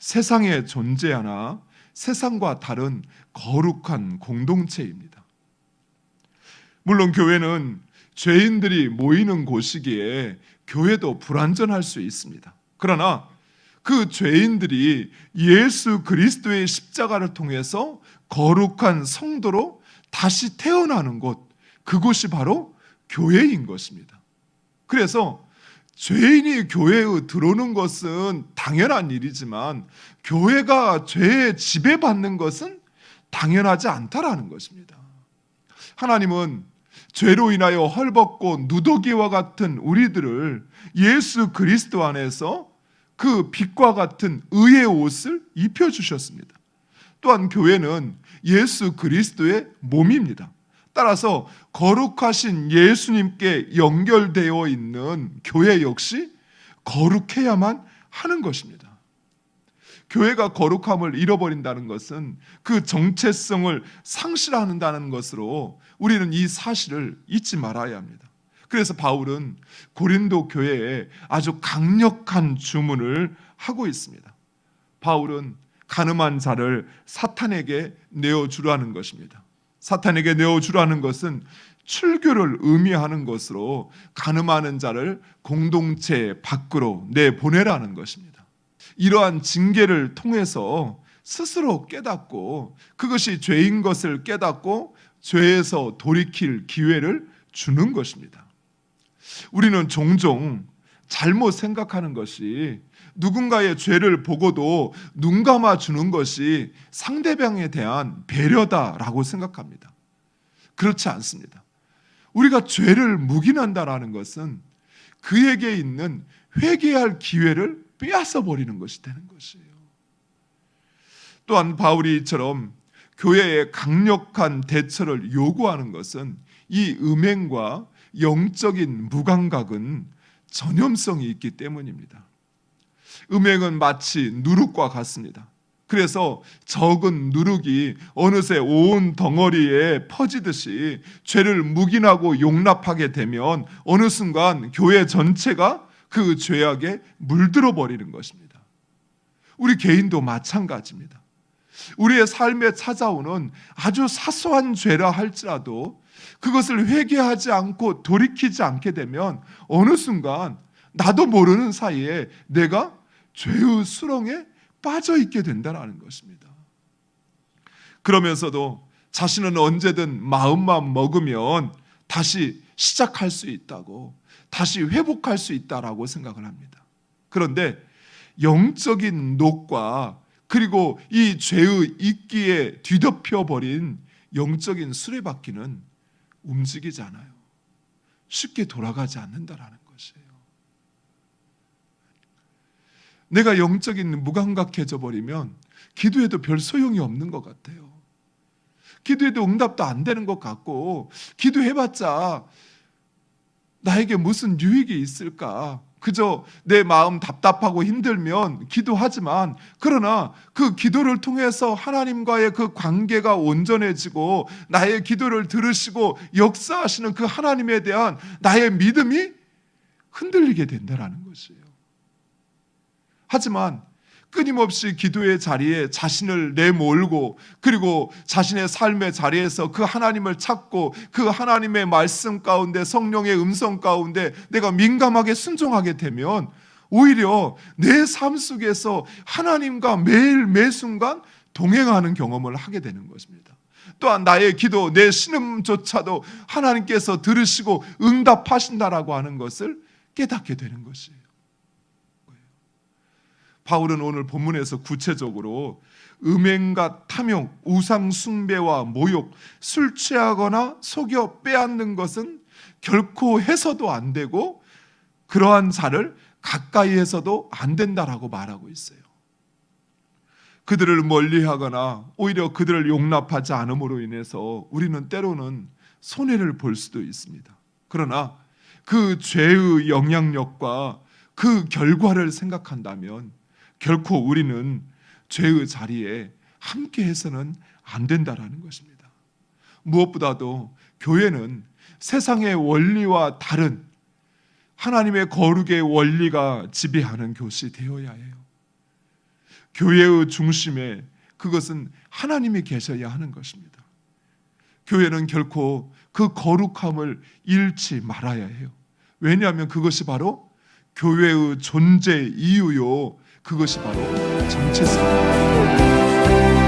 세상에 존재하나 세상과 다른 거룩한 공동체입니다. 물론 교회는 죄인들이 모이는 곳이기에 교회도 불완전할 수 있습니다. 그러나 그 죄인들이 예수 그리스도의 십자가를 통해서 거룩한 성도로 다시 태어나는 곳, 그곳이 바로 교회인 것입니다. 그래서 죄인이 교회에 들어오는 것은 당연한 일이지만 교회가 죄에 지배받는 것은 당연하지 않다라는 것입니다. 하나님은 죄로 인하여 헐벗고 누더기와 같은 우리들을 예수 그리스도 안에서 그 빛과 같은 의의 옷을 입혀주셨습니다. 또한 교회는 예수 그리스도의 몸입니다. 따라서 거룩하신 예수님께 연결되어 있는 교회 역시 거룩해야만 하는 것입니다. 교회가 거룩함을 잃어버린다는 것은 그 정체성을 상실한다는 것으로 우리는 이 사실을 잊지 말아야 합니다. 그래서 바울은 고린도 교회에 아주 강력한 주문을 하고 있습니다. 바울은 간음한 자를 사탄에게 내어주라는 것입니다. 사탄에게 내어주라는 것은 출교를 의미하는 것으로 간음하는 자를 공동체 밖으로 내보내라는 것입니다. 이러한 징계를 통해서 스스로 깨닫고 그것이 죄인 것을 깨닫고 죄에서 돌이킬 기회를 주는 것입니다. 우리는 종종 잘못 생각하는 것이 누군가의 죄를 보고도 눈 감아 주는 것이 상대방에 대한 배려다라고 생각합니다. 그렇지 않습니다. 우리가 죄를 묵인한다라는 것은 그에게 있는 회개할 기회를 빼앗아 버리는 것이 되는 것이에요. 또한 바울이 이처럼 교회에 강력한 대처를 요구하는 것은 이 음행과 영적인 무감각은 전염성이 있기 때문입니다. 음행은 마치 누룩과 같습니다. 그래서 적은 누룩이 어느새 온 덩어리에 퍼지듯이 죄를 묵인하고 용납하게 되면 어느 순간 교회 전체가 그 죄악에 물들어 버리는 것입니다. 우리 개인도 마찬가지입니다. 우리의 삶에 찾아오는 아주 사소한 죄라 할지라도 그것을 회개하지 않고 돌이키지 않게 되면 어느 순간 나도 모르는 사이에 내가 죄의 수렁에 빠져 있게 된다는 것입니다. 그러면서도 자신은 언제든 마음만 먹으면 다시 시작할 수 있다고, 다시 회복할 수 있다라고 생각을 합니다. 그런데 영적인 녹과 그리고 이 죄의 이끼에 뒤덮여버린 영적인 수레바퀴는 움직이지 않아요. 쉽게 돌아가지 않는다라는 것이에요. 내가 영적인 무감각해져 버리면 기도해도 별 소용이 없는 것 같아요. 기도해도 응답도 안 되는 것 같고 기도해봤자 나에게 무슨 유익이 있을까? 그저 내 마음 답답하고 힘들면 기도하지만 그러나 그 기도를 통해서 하나님과의 그 관계가 온전해지고 나의 기도를 들으시고 역사하시는 그 하나님에 대한 나의 믿음이 흔들리게 된다는 것이에요. 하지만 끊임없이 기도의 자리에 자신을 내몰고 그리고 자신의 삶의 자리에서 그 하나님을 찾고 그 하나님의 말씀 가운데 성령의 음성 가운데 내가 민감하게 순종하게 되면 오히려 내 삶 속에서 하나님과 매일 매순간 동행하는 경험을 하게 되는 것입니다. 또한 나의 기도, 내 신음조차도 하나님께서 들으시고 응답하신다라고 하는 것을 깨닫게 되는 것이에요. 바울은 오늘 본문에서 구체적으로 음행과 탐욕, 우상 숭배와 모욕, 술 취하거나 속여 빼앗는 것은 결코 해서도 안 되고 그러한 자를 가까이 해서도 안 된다라고 말하고 있어요. 그들을 멀리하거나 오히려 그들을 용납하지 않음으로 인해서 우리는 때로는 손해를 볼 수도 있습니다. 그러나 그 죄의 영향력과 그 결과를 생각한다면 결코 우리는 죄의 자리에 함께 해서는 안 된다라는 것입니다. 무엇보다도 교회는 세상의 원리와 다른 하나님의 거룩의 원리가 지배하는 곳이 되어야 해요. 교회의 중심에 그것은 하나님이 계셔야 하는 것입니다. 교회는 결코 그 거룩함을 잃지 말아야 해요. 왜냐하면 그것이 바로 교회의 존재 이유요, 그것이 바로 정체성입니다.